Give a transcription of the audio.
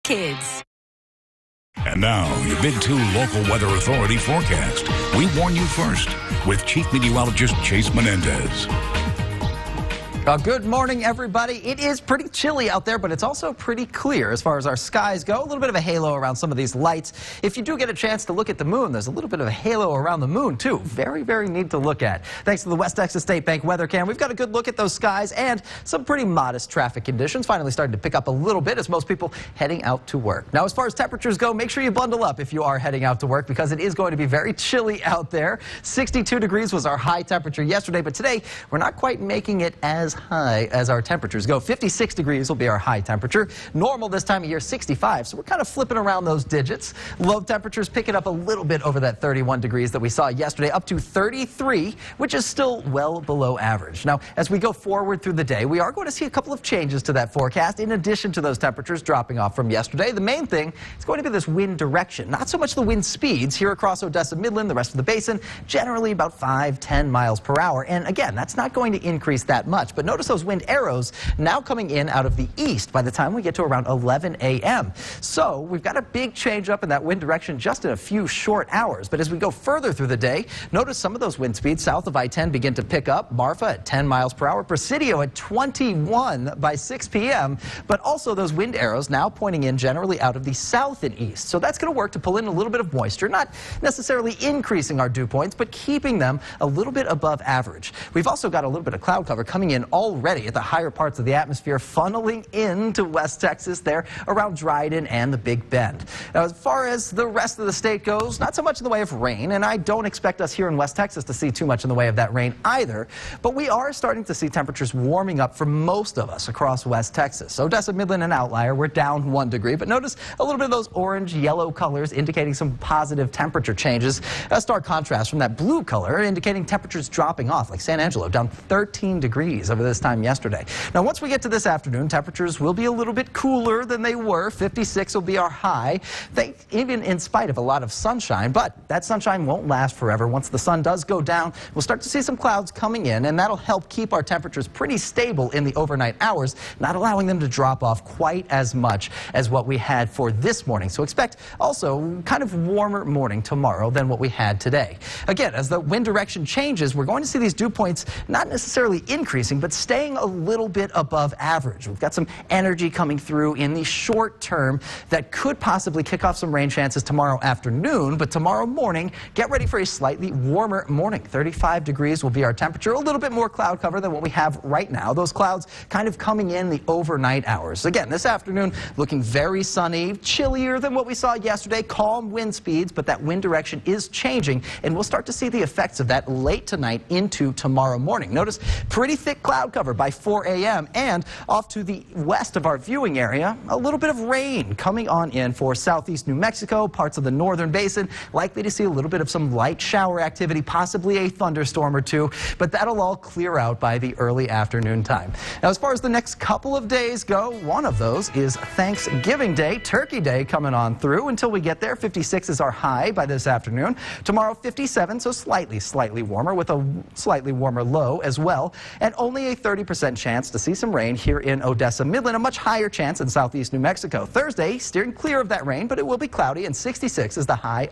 kids. And now, your Big 2 local weather authority forecast. We warn you first with Chief Meteorologist Chase Menendez. Good morning, everybody. It is pretty chilly out there, but it's also pretty clear as far as our skies go. A little bit of a halo around some of these lights. If you do get a chance to look at the moon, there's a little bit of a halo around the moon, too. Very, very neat to look at. Thanks to the West Texas State Bank weather cam, we've got a good look at those skies and some pretty modest traffic conditions. Finally starting to pick up a little bit as most people heading out to work. Now, as far as temperatures go, make sure you bundle up if you are heading out to work because it is going to be very chilly out there. 62 degrees was our high temperature yesterday, but today we're not quite making it as high as our temperatures go. 56 degrees will be our high temperature. Normal this time of year, 65, so we're kind of flipping around those digits. Low temperatures picking up a little bit over that 31 degrees that we saw yesterday, up to 33, which is still well below average. Now, as we go forward through the day, we are going to see a couple of changes to that forecast in addition to those temperatures dropping off from yesterday. The main thing is going to be this wind direction, not so much the wind speeds. Here across Odessa, Midland, the rest of the basin, generally about 5-10 miles per hour. And again, that's not going to increase that much, but notice those wind arrows now coming in out of the east by the time we get to around 11 a.m. So we've got a big change up in that wind direction just in a few short hours. But as we go further through the day, notice some of those wind speeds south of I-10 begin to pick up. Marfa at 10 miles per hour, Presidio at 21 by 6 p.m. But also those wind arrows now pointing in generally out of the south and east. So that's going to work to pull in a little bit of moisture, not necessarily increasing our dew points, but keeping them a little bit above average. We've also got a little bit of cloud cover coming in already at the higher parts of the atmosphere, funneling into West Texas there around Dryden and the Big Bend. Now, as far as the rest of the state goes, not so much in the way of rain, and I don't expect us here in West Texas to see too much in the way of that rain either, but we are starting to see temperatures warming up for most of us across West Texas. Odessa, Midland, and Outlier, we're down 1 degree, but notice a little bit of those orange-yellow colors indicating some positive temperature changes. A stark contrast from that blue color indicating temperatures dropping off, like San Angelo down 13 degrees over this time yesterday. Now, once we get to this afternoon, temperatures will be a little bit cooler than they were. 56 will be our high, even in spite of a lot of sunshine. But that sunshine won't last forever. Once the sun does go down, we'll start to see some clouds coming in, and that'll help keep our temperatures pretty stable in the overnight hours, not allowing them to drop off quite as much as what we had for this morning. So expect also kind of warmer morning tomorrow than what we had today. Again, as the wind direction changes, we're going to see these dew points not necessarily increasing, but staying a little bit above average. We've got some energy coming through in the short term that could possibly kick off some rain chances tomorrow afternoon, but tomorrow morning, get ready for a slightly warmer morning. 35 degrees will be our temperature, a little bit more cloud cover than what we have right now. Those clouds kind of coming in the overnight hours. Again, this afternoon looking very sunny, chillier than what we saw yesterday, calm wind speeds, but that wind direction is changing, and we'll start to see the effects of that late tonight into tomorrow morning. Notice pretty thick cloud cover by 4 a.m. and off to the west of our viewing area, a little bit of rain coming on in for southeast New Mexico, parts of the northern basin. Likely to see a little bit of some light shower activity, possibly a thunderstorm or two, but that'll all clear out by the early afternoon time. Now, as far as the next couple of days go, one of those is Thanksgiving Day, Turkey Day coming on through. Until we get there, 56 is our high by this afternoon. Tomorrow, 57, so slightly warmer with a slightly warmer low as well, and only a 30% chance to see some rain here in Odessa, Midland, a much higher chance in southeast New Mexico. Thursday, steering clear of that rain, but it will be cloudy, and 66 is the high.